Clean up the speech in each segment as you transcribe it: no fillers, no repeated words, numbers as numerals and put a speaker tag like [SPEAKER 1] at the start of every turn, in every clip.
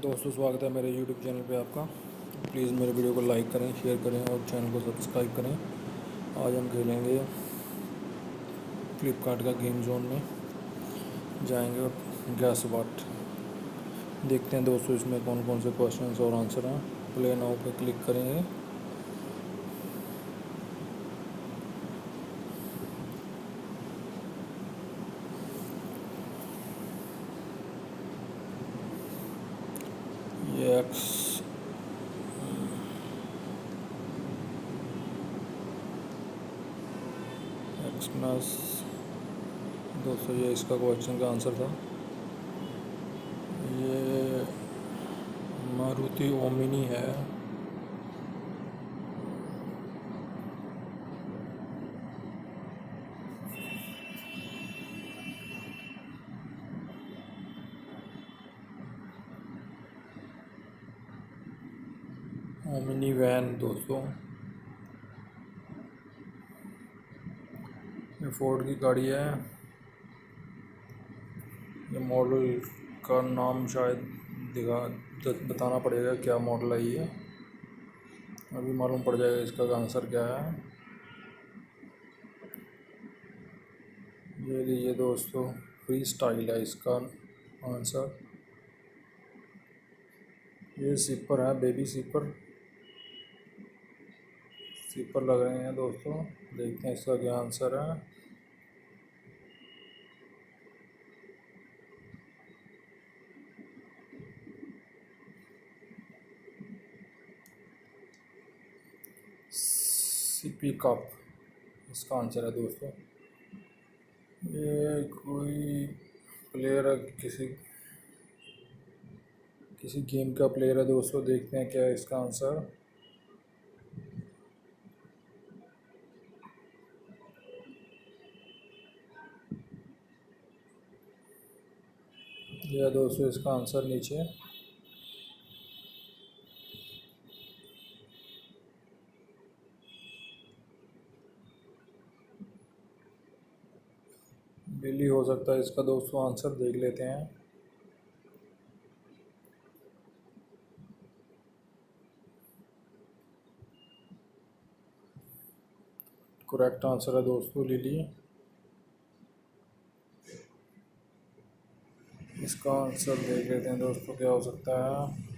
[SPEAKER 1] दोस्तों स्वागत है मेरे YouTube चैनल पे आपका। प्लीज़ मेरे वीडियो को लाइक करें, शेयर करें और चैनल को सब्सक्राइब करें। आज हम खेलेंगे फ्लिपकार्ट का गेम जोन में जाएंगे और गैस वाट देखते हैं दोस्तों इसमें कौन कौन से क्वेश्चंस और आंसर हैं। प्ले नाउ पे क्लिक करेंगे। ये एक्सनस दोस्तों ये इसका क्वेश्चन का आंसर था। ये मारुति ओमिनी है। ओमिनी वैन दोस्तों, ये फोर्ड की गाड़ी है। ये मॉडल का नाम शायद बताना पड़ेगा क्या मॉडल है ये, अभी मालूम पड़ जाएगा इसका आंसर क्या है। ये लीजिए दोस्तों, फ्री स्टाइल है इसका आंसर। ये सिपर है, बेबी सिपर लग रहे हैं दोस्तों। देखते हैं इसका क्या आंसर है। सीपी कप इसका आंसर है दोस्तों। ये कोई प्लेयर है, किसी गेम का प्लेयर है दोस्तों। देखते हैं क्या है इसका आंसर। यह दोस्तों इसका आंसर नीचे। बिल्ली हो सकता है इसका दोस्तों आंसर। देख लेते हैं। करेक्ट आंसर है दोस्तों लिली। इसका आंसर देख लेते हैं दोस्तों क्या हो सकता है।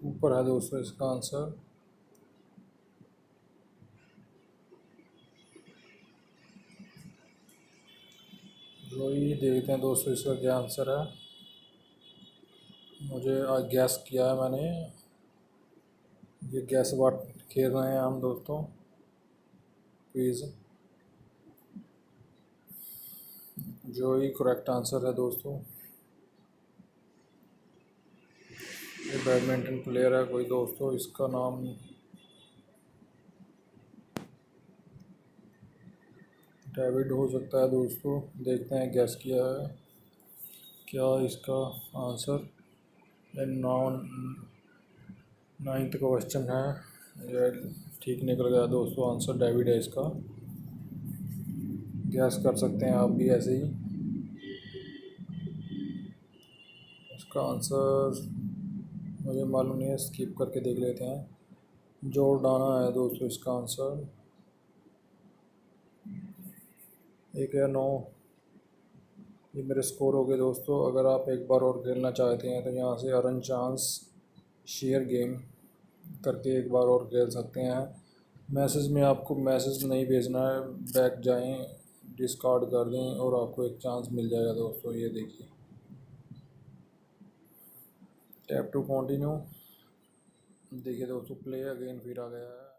[SPEAKER 1] ऊपर है दोस्तों इसका आंसर। वही देखते हैं दोस्तों इसका क्या आंसर है। मुझे गैस किया है मैंने। ये गैस वाट खेल रहे हैं हम दोस्तों क्विज। जो ही करेक्ट आंसर है दोस्तों। ये बैडमिंटन प्लेयर है कोई दोस्तों, इसका नाम डेविड हो सकता है दोस्तों। देखते हैं गैस किया है क्या इसका आंसर। ये 9th क्वेश्चन है। ये ठीक निकल गया दोस्तों, आंसर डेविड है इसका। गैस कर सकते हैं आप भी ऐसे ही। इसका आंसर मुझे मालूम नहीं है, स्किप करके देख लेते हैं। जॉर्डाना है दोस्तों इसका आंसर। 1 या 9 ये मेरे स्कोर हो गए दोस्तों। अगर आप एक बार और खेलना चाहते हैं तो यहाँ से अर्न चांस शेयर गेम करके एक बार और खेल सकते हैं। मैसेज में आपको मैसेज नहीं भेजना है, बैक जाएं, डिस्कार्ड कर दें और आपको एक चांस मिल जाएगा दोस्तों। ये देखिए, टैप टू कंटिन्यू। देखिए दोस्तों, प्ले अगेन फिर आ गया है।